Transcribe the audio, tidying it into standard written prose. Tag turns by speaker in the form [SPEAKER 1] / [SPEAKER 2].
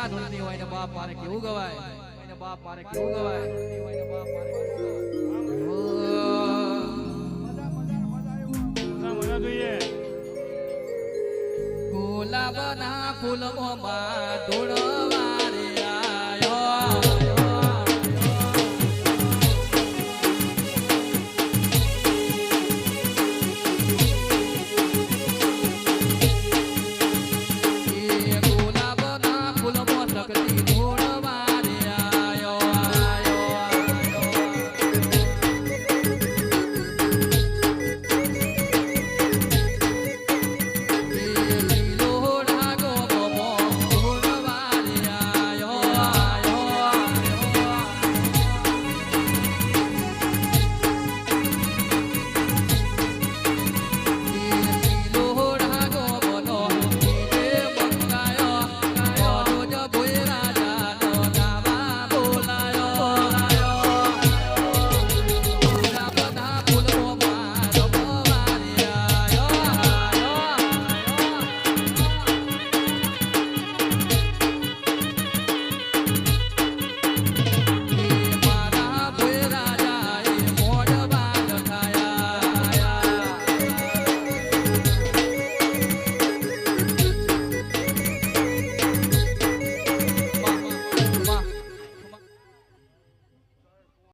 [SPEAKER 1] ના ધૂળની હોય ને બાપ મારે કેવું ગવાય એને બાપ મારે કેવું ગવાય
[SPEAKER 2] મજા જોઈએ
[SPEAKER 1] ગુલાબના ફૂલોમાં ધૂળ